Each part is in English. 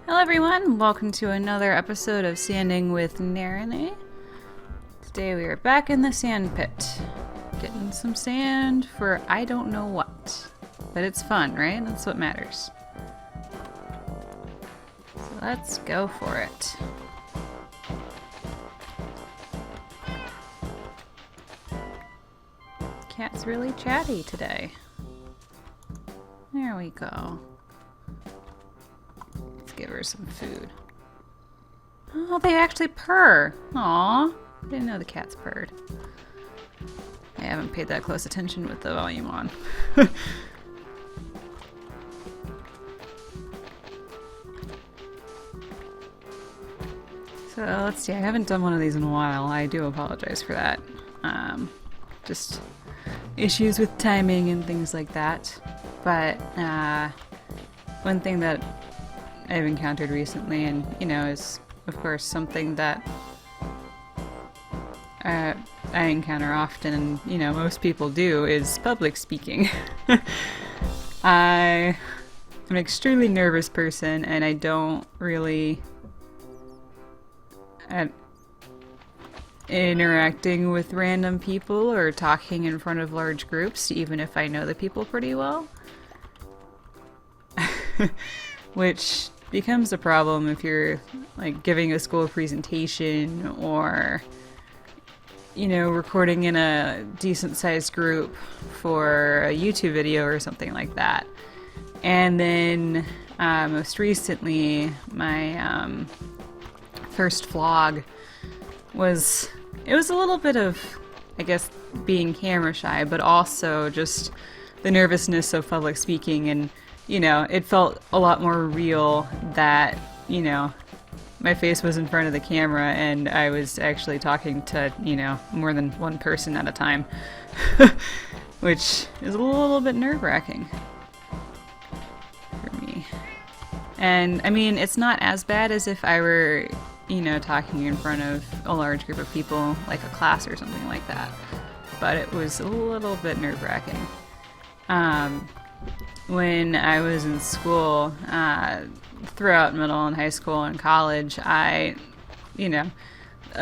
Hello everyone, welcome to another episode of Sanding with Nerine. Today we are back in the sand pit, getting some sand for I don't know what. But it's fun, right? That's what matters. So let's go for it. Cat's really chatty today. There we go. Give her some food. Oh, they actually purr. Aw, didn't know the cats purred. I haven't paid that close attention with the volume on. So let's see, I haven't done one of these in a while. I do apologize for that. Just issues with timing and things like that. But one thing that I've encountered recently, and is of course something that I encounter often, and most people do, is public speaking. I'm an extremely nervous person, and I don't really interacting with random people or talking in front of large groups, even if I know the people pretty well. Which becomes a problem if you're like giving a school presentation or recording in a decent sized group for a YouTube video or something like that. And then most recently my first vlog was a little bit of, I guess, being camera shy, but also just the nervousness of public speaking, and it felt a lot more real that, my face was in front of the camera and I was actually talking to, more than one person at a time, which is a little bit nerve-wracking for me. And, I mean, it's not as bad as if I were, talking in front of a large group of people, like a class or something like that. But it was a little bit nerve-wracking. When I was in school, throughout middle and high school and college, a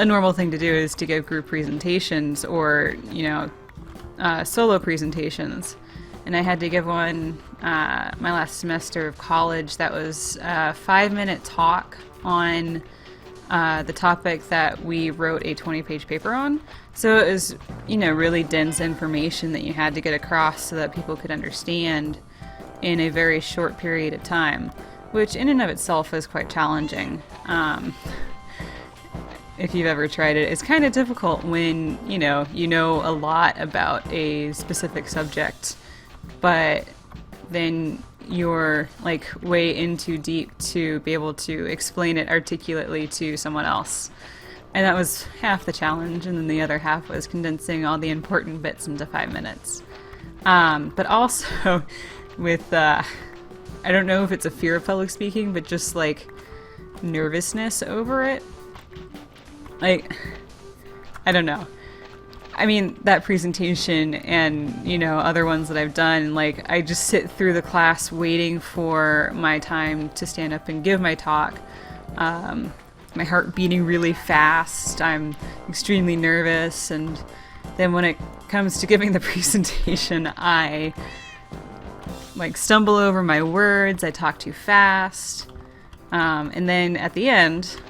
normal thing to do is to give group presentations or, solo presentations. And I had to give one my last semester of college that was a 5-minute talk on the topic that we wrote a 20-page paper on. So it was, really dense information that you had to get across so that people could understand in a very short period of time, which in and of itself is quite challenging. If you've ever tried it, it's kind of difficult when, you know a lot about a specific subject, but then you're like way in too deep to be able to explain it articulately to someone else. And that was half the challenge, and then the other half was condensing all the important bits into 5 minutes. But also with, I don't know if it's a fear of public speaking, but just like nervousness over it. Like, I don't know. I mean, that presentation and, other ones that I've done, like, I just sit through the class waiting for my time to stand up and give my talk. My heart beating really fast. I'm extremely nervous. And then when it comes to giving the presentation, I stumble over my words, I talk too fast, and then at the end,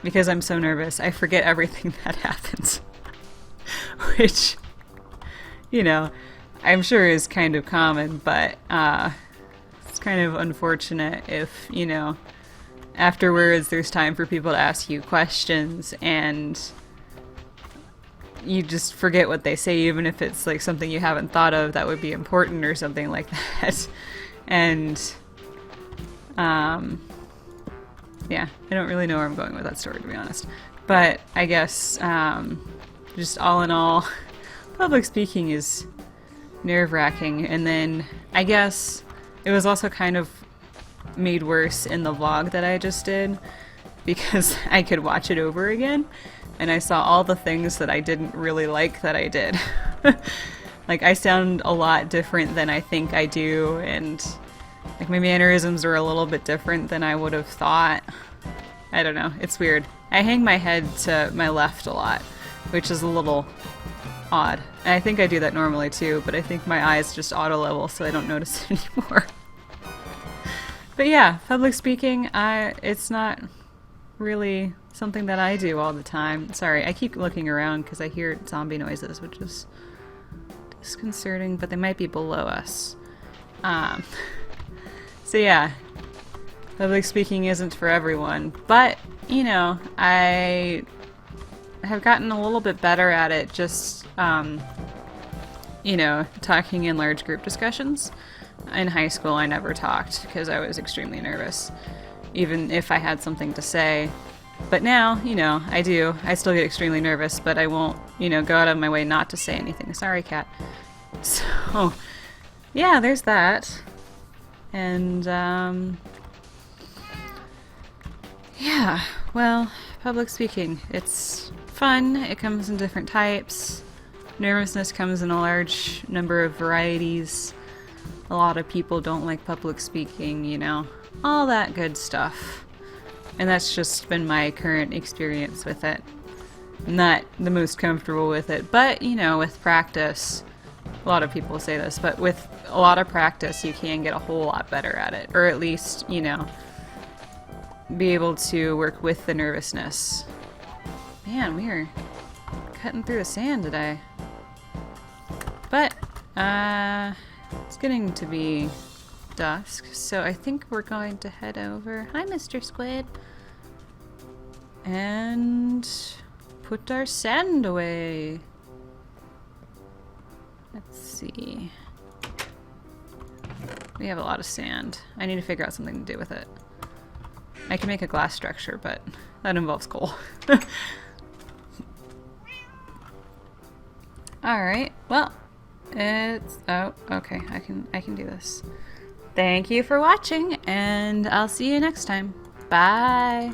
because I'm so nervous, I forget everything that happened, which, I'm sure is kind of common, but it's kind of unfortunate if, afterwards there's time for people to ask you questions and you just forget what they say, even if it's like something you haven't thought of that would be important or something like that. And yeah, I don't really know where I'm going with that story, to be honest. But I guess just all in all, public speaking is nerve-wracking. And then I guess it was also kind of made worse in the vlog that I just did, because I could watch it over again and I saw all the things that I didn't really like that I did. Like, I sound a lot different than I think I do, and Like my mannerisms are a little bit different than I would have thought. I don't know. It's weird. I hang my head to my left a lot, which is a little odd. And I think I do that normally too, but I think my eyes just auto level so I don't notice it anymore. But yeah, public speaking, it's not really something that I do all the time. Sorry, I keep looking around because I hear zombie noises, which is disconcerting, but they might be below us. So yeah, public speaking isn't for everyone, but, you know, I have gotten a little bit better at it just, you know, talking in large group discussions. In high school, I never talked because I was extremely nervous, even if I had something to say. But now, you know, I do. I still get extremely nervous, but I won't, you know, go out of my way not to say anything. Sorry, cat. So, yeah, there's that. And, yeah, well, public speaking, it's fun. It comes in different types. Nervousness comes in a large number of varieties. A lot of people don't like public speaking, you know, all that good stuff. And that's just been my current experience with it. I'm not the most comfortable with it, but, you know, with practice, a lot of people say this, but with a lot of practice, you can get a whole lot better at it. Or at least, you know, be able to work with the nervousness. Man, we are cutting through the sand today. But, it's getting to be dusk, so I think we're going to head over. Hi, Mr. Squid. And put our sand away. Let's see. We have a lot of sand. I need to figure out something to do with it. I can make a glass structure, but that involves coal. Alright, well, it's... oh, okay, I can do this. Thank you for watching, and I'll see you next time. Bye!